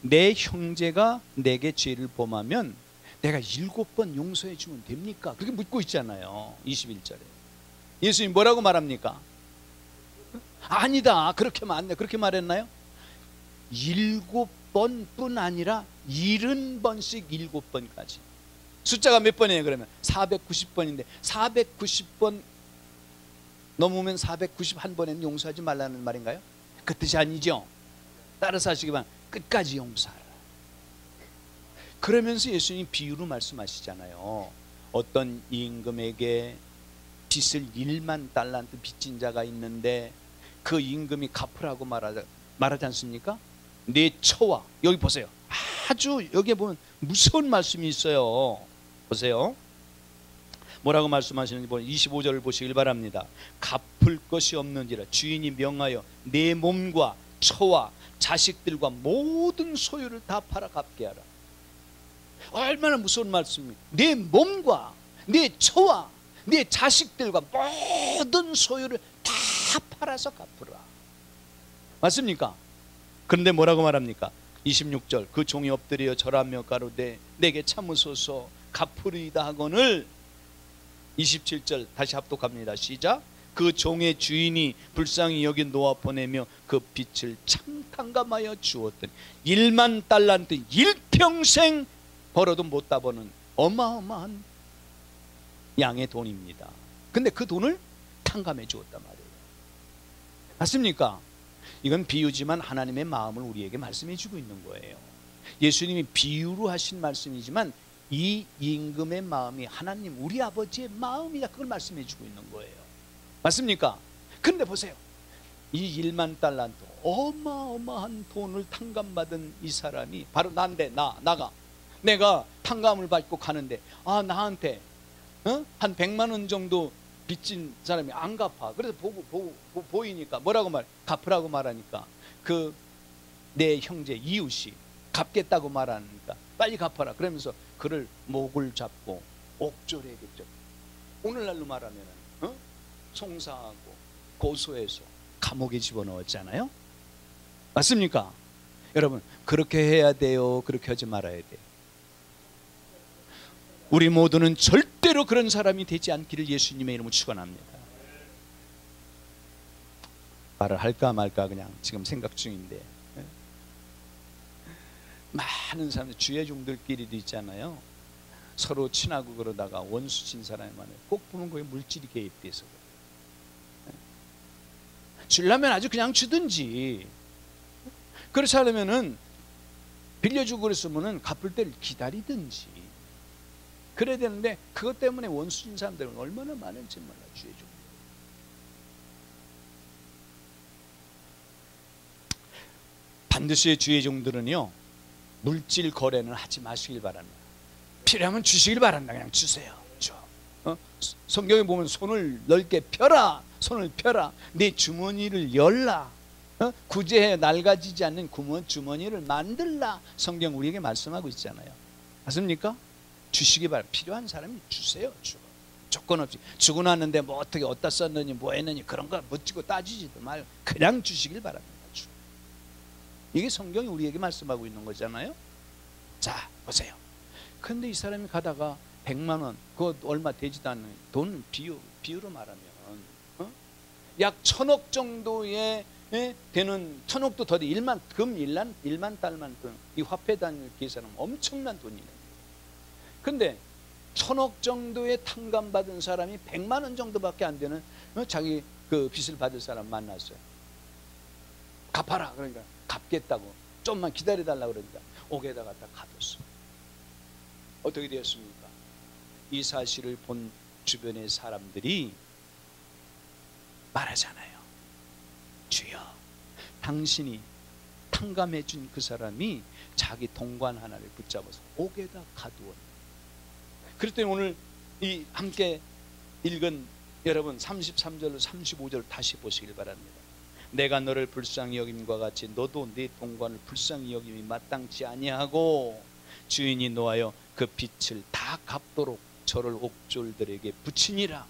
내 형제가 내게 죄를 범하면 내가 7번 용서해 주면 됩니까? 그렇게 묻고 있잖아요. 21절에 예수님 뭐라고 말합니까? 아니다 그렇게 하면 안 돼. 그렇게 말했나요? 7번뿐 아니라 70번씩 7번까지. 숫자가 몇 번이에요 그러면? 490번인데 490번 넘으면 491번에는 용서하지 말라는 말인가요? 그 뜻이 아니죠. 따라서 하시기 바랍니다. 끝까지 용서하라. 그러면서 예수님이 비유로 말씀하시잖아요. 어떤 임금에게 빚을 1만 달란트 빚진 자가 있는데 그 임금이 갚으라고 말하지 않습니까? 내 처와 여기 보세요. 아주 여기에 보면 무서운 말씀이 있어요. 보세요. 뭐라고 말씀하시는지 25절을 보시길 바랍니다. 갚을 것이 없는지라 주인이 명하여 내 몸과 처와 자식들과 모든 소유를 다 팔아 갚게 하라. 얼마나 무서운 말씀입니까? 내 몸과 내 처와 내 자식들과 모든 소유를 다 팔아서 갚으라. 맞습니까? 그런데 뭐라고 말합니까? 26절 그 종이 엎드려 절하며 가로되 내게 참으소서 갚으리이다 하거늘 27절 다시 합독합니다. 시작. 그 종의 주인이 불쌍히 여기 놓아 보내며 그 빚을 탕감하여 주었더니 1만 달란트 일평생 벌어도 못 다 버는 어마어마한 양의 돈입니다. 근데 그 돈을 탕감해 주었단 말이에요. 맞습니까? 이건 비유지만 하나님의 마음을 우리에게 말씀해 주고 있는 거예요. 예수님이 비유로 하신 말씀이지만 이 임금의 마음이 하나님 우리 아버지의 마음이다. 그걸 말씀해 주고 있는 거예요. 맞습니까? 그런데 보세요. 이 1만 달란트 어마어마한 돈을 탕감받은 이 사람이 바로 난데 나가 내가 탕감을 받고 가는데 나한테 한 100만 원 정도 빚진 사람이 안 갚아. 그래서 보이니까 뭐라고 갚으라고 말하니까 그 내 형제 이웃이 갚겠다고 말하니까 빨리 갚아라. 그러면서 그를 목을 잡고 옥졸해야겠죠. 오늘날로 말하면 송사하고 고소해서 감옥에 집어넣었잖아요. 맞습니까? 여러분, 그렇게 해야 돼요? 그렇게 하지 말아야 돼요? 우리 모두는 절대로 그런 사람이 되지 않기를 예수님의 이름으로 축원합니다. 말을 할까 말까 그냥 지금 생각 중인데, 많은 사람들, 주의 종들끼리도 있잖아요. 서로 친하고 그러다가 원수 친 사람이 많아요. 꼭 보면 거기 물질이 개입돼서 주려면 아주 그냥 주든지, 그렇지 않으면은 빌려주고 그랬으면은 갚을 때를 기다리든지 그래야 되는데, 그것 때문에 원수인 사람들은 얼마나 많은지 몰라. 주의 종 반드시 주의 종들은요, 물질 거래는 하지 마시길 바랍니다. 필요하면 주시길 바란다. 그냥 주세요. 줘. 성경에 보면 손을 넓게 펴라. 손을 펴라. 내 주머니를 열라. 구제해 낡아지지 않는 주머니를 만들라. 성경 우리에게 말씀하고 있잖아요. 맞습니까? 주시기 바랍니다. 필요한 사람이 주세요. 줘. 조건 없이. 주고 났는데 뭐 어떻게 어디다 썼느니 뭐 했느니 그런 거 묻지고 따지지도 말고 그냥 주시길 바랍니다. 줘. 이게 성경이 우리에게 말씀하고 있는 거잖아요. 자, 보세요. 근데 이 사람이 가다가 100만 원, 그거 얼마 되지도 않는 돈, 비유로 말하면 약 1000억 정도의 되는, 1000억도 더 돼. 1만 달만 돈, 이 화폐 단위 계산하면 엄청난 돈이에요. 근데 1000억 정도의 탕감 받은 사람이 100만 원 정도밖에 안 되는 자기 그 빚을 받을 사람 만났어요. 갚아라. 그러니까 갚겠다고 좀만 기다려달라고 그러니까 옥에다 갖다 가뒀어. 어떻게 되었습니까? 이 사실을 본 주변의 사람들이 말하잖아요. 주여, 당신이 탕감해 준 그 사람이 자기 동관 하나를 붙잡아서 옥에다 가두었네. 그랬더니 오늘 이 함께 읽은 여러분 33절로 35절 다시 보시길 바랍니다. 내가 너를 불쌍히 여김과 같이 너도 네 동관을 불쌍히 여김이 마땅치 아니하고 주인이 노하여 그 빚을 다 갚도록 저를 옥졸들에게 붙이니라.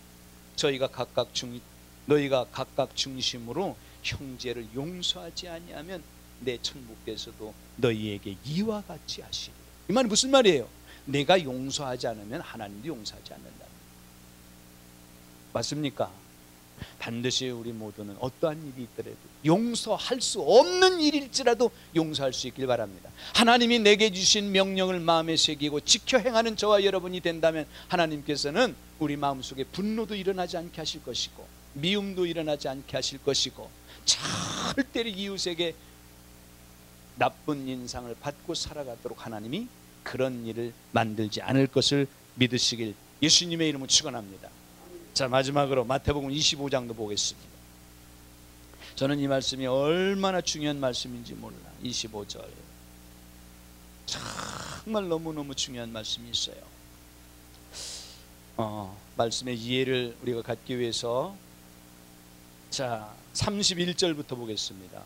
너희가 각각 중심으로 형제를 용서하지 아니하면 내 천부께서도 너희에게 이와 같이 하시리라. 이 말이 무슨 말이에요? 내가 용서하지 않으면 하나님도 용서하지 않는다. 맞습니까? 반드시 우리 모두는 어떠한 일이 있더라도 용서할 수 없는 일일지라도 용서할 수 있길 바랍니다. 하나님이 내게 주신 명령을 마음에 새기고 지켜 행하는 저와 여러분이 된다면 하나님께서는 우리 마음속에 분노도 일어나지 않게 하실 것이고 미움도 일어나지 않게 하실 것이고 절대로 이웃에게 나쁜 인상을 받고 살아가도록 하나님이 그런 일을 만들지 않을 것을 믿으시길 예수님의 이름으로 축원합니다. 자, 마지막으로 마태복음 25장도 보겠습니다. 저는 이 말씀이 얼마나 중요한 말씀인지 몰라. 25절 정말 너무너무 중요한 말씀이 있어요. 말씀의 이해를 우리가 갖기 위해서 자 31절부터 보겠습니다.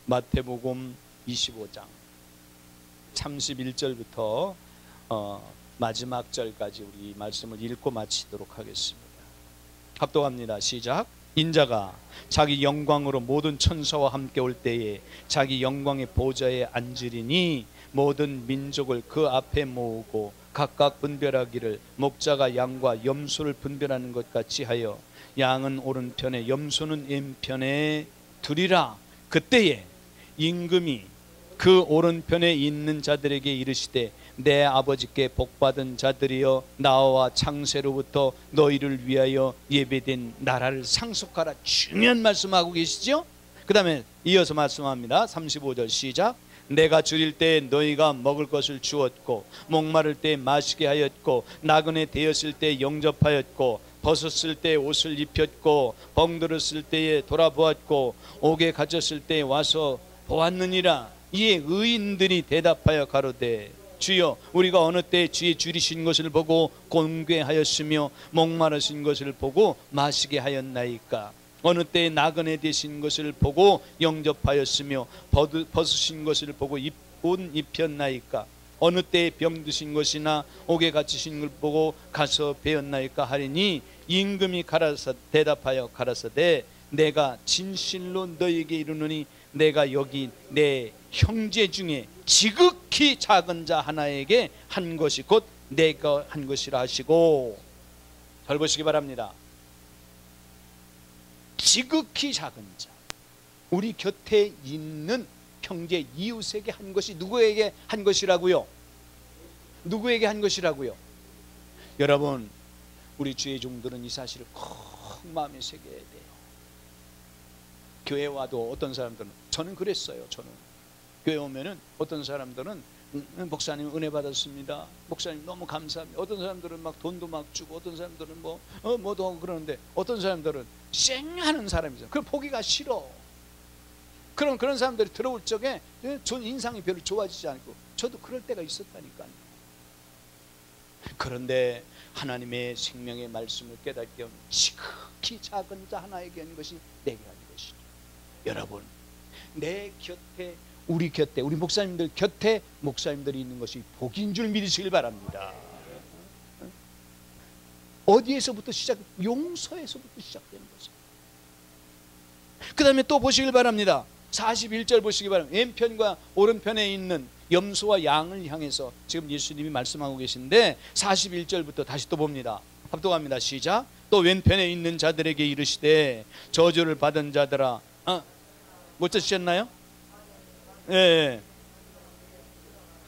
마태복음 25장 31절부터 마지막 절까지 우리 말씀을 읽고 마치도록 하겠습니다. 합독합니다. 시작. 인자가 자기 영광으로 모든 천사와 함께 올 때에 자기 영광의 보좌에 앉으리니 모든 민족을 그 앞에 모으고 각각 분별하기를 목자가 양과 염소를 분별하는 것 같이 하여 양은 오른편에 염소는 왼편에 두리라. 그때에 임금이 그 오른편에 있는 자들에게 이르시되 내 아버지께 복받은 자들이여 나와 창세로부터 너희를 위하여 예배된 나라를 상속하라. 중요한 말씀하고 계시죠? 그 다음에 이어서 말씀합니다. 35절 시작. 내가 줄일 때 너희가 먹을 것을 주었고 목마를 때 마시게 하였고 나그네 되었을 때 영접하였고 벗었을 때 옷을 입혔고 병들었을 때에 돌아보았고 옥에 갇혔을 때 와서 보았느니라. 이에 의인들이 대답하여 가로되 주여 우리가 어느 때 주의 줄이신 것을 보고 공개하였으며 목마르신 것을 보고 마시게 하였나이까. 어느 때 나그네 되신 것을 보고 영접하였으며 벗으신 것을 보고 옷 입혔나이까. 어느 때 병드신 것이나 옥에 갇히신 걸 보고 가서 배웠나이까 하리니 임금이 대답하여 가라사대 내가 진실로 너에게 이르노니 내가 여기 내 형제 중에 지극히 작은 자 하나에게 한 것이 곧 내가 한 것이라 하시고. 잘 보시기 바랍니다. 지극히 작은 자, 우리 곁에 있는 형제 이웃에게 한 것이 누구에게 한 것이라고요? 누구에게 한 것이라고요? 여러분, 우리 주의 종들은 이 사실을 꼭 마음에 새겨야 돼요. 교회 와도 어떤 사람들은, 저는 그랬어요. 저는 교회 오면은 어떤 사람들은 목사님 은혜 받았습니다, 목사님 너무 감사합니다. 어떤 사람들은 막 돈도 막 주고, 어떤 사람들은 뭐도 하고 그러는데, 어떤 사람들은 쌩하는 사람이 있어요. 그럼 보기가 싫어. 그런 사람들이 들어올 적에 전 인상이 별로 좋아지지 않고, 저도 그럴 때가 있었다니까요. 그런데 하나님의 생명의 말씀을 깨닫게 하면 지극히 작은 자 하나에게 한 것이 내게 한 것이죠. 여러분, 내 곁에, 우리 곁에, 우리 목사님들 곁에 목사님들이 있는 것이 복인 줄 믿으시길 바랍니다. 어디에서부터 용서에서부터 시작되는 거죠. 그 다음에 또 보시길 바랍니다. 41절 보시기 바랍니다. 왼편과 오른편에 있는 염소와 양을 향해서 지금 예수님이 말씀하고 계신데 41절부터 다시 또 봅니다. 합독합니다. 시작. 또 왼편에 있는 자들에게 이르시되 저주를 받은 자들아, 못 찾으셨나요? 예.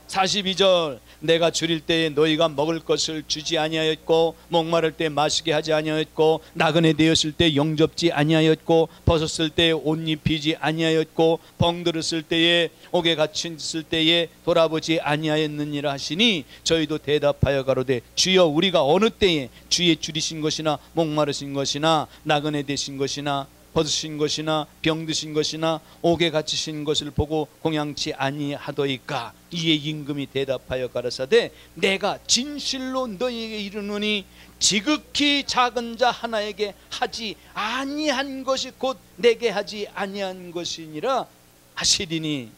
42절. 내가 줄일 때에 너희가 먹을 것을 주지 아니하였고, 목마를 때 마시게 하지 아니하였고, 나그네 되었을 때 영접지 아니하였고, 벗었을 때에 옷 입히지 아니하였고, 병들었을 때에 옥에 갇혔을 때에 돌아보지 아니하였느니라 하시니 저희도 대답하여 가로되 주여 우리가 어느 때에 주의 줄이신 것이나 목마르신 것이나 나그네 되신 것이나 벗으신 것이나 병드신 것이나 옥에 갇히신 것을 보고 공양치 아니하더이까. 이에 임금이 대답하여 가라사대 내가 진실로 너희에게 이르노니 지극히 작은 자 하나에게 하지 아니한 것이 곧 내게 하지 아니한 것이니라 하시리니.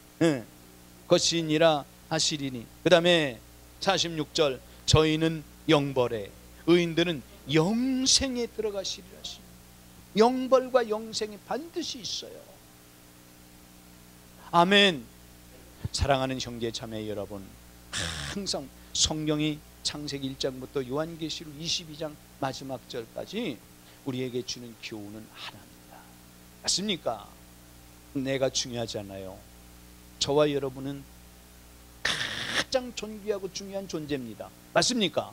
것이니라 하시리니. 그 다음에 46절. 저희는 영벌에, 의인들은 영생에 들어가시리라 하시니. 영벌과 영생이 반드시 있어요. 아멘. 사랑하는 형제 자매 여러분, 항상 성경이 창세기 1장부터 요한계시록 22장 마지막 절까지 우리에게 주는 교훈은 하나입니다. 맞습니까? 내가 중요하지 않아요. 저와 여러분은 가장 존귀하고 중요한 존재입니다. 맞습니까?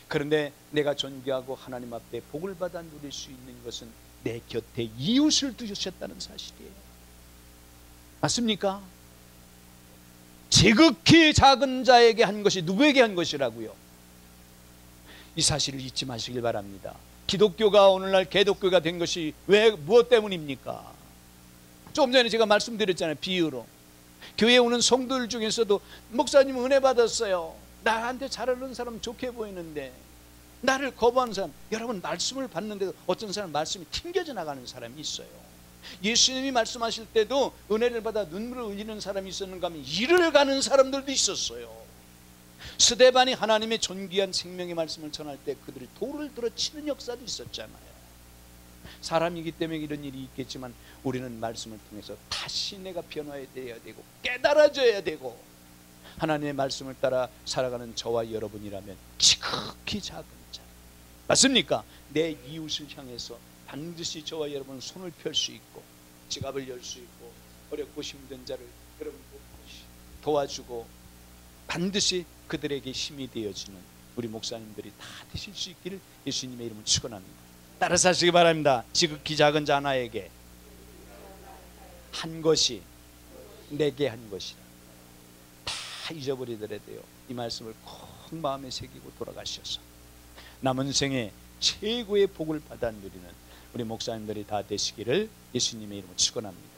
그런데 내가 존귀하고 하나님 앞에 복을 받아 누릴 수 있는 것은 내 곁에 이웃을 두셨다는 사실이에요. 맞습니까? 지극히 작은 자에게 한 것이 누구에게 한 것이라고요? 이 사실을 잊지 마시길 바랍니다. 기독교가 오늘날 개독교가 된 것이 무엇 때문입니까? 조금 전에 제가 말씀드렸잖아요. 비유로 교회에 오는 성도들 중에서도 목사님 은혜 받았어요, 나한테 잘하는 사람 좋게 보이는데 나를 거부하는 사람, 여러분 말씀을 받는데도 어떤 사람 말씀이 튕겨져 나가는 사람이 있어요. 예수님이 말씀하실 때도 은혜를 받아 눈물을 흘리는 사람이 있었는가 하면 이를 가는 사람들도 있었어요. 스데반이 하나님의 존귀한 생명의 말씀을 전할 때 그들이 돌을 들어 치는 역사도 있었잖아요. 사람이기 때문에 이런 일이 있겠지만 우리는 말씀을 통해서 다시 내가 변화해야 되고 깨달아져야 되고 하나님의 말씀을 따라 살아가는 저와 여러분이라면 지극히 작은 자, 맞습니까? 내 이웃을 향해서 반드시 저와 여러분 손을 펼 수 있고 지갑을 열 수 있고 어렵고 힘든 자를 여러분 도와주고 반드시 그들에게 힘이 되어주는 우리 목사님들이 다 되실 수 있기를 예수님의 이름으로 축원합니다. 따라서 하시기 바랍니다. 지극히 작은 자 하나에게 한 것이 내게 한 것이라. 다 잊어버리더라도요, 이 말씀을 꼭 마음에 새기고 돌아가셔서 남은 생에 최고의 복을 받아 누리는 우리 목사님들이 다 되시기를 예수님의 이름으로 축원합니다.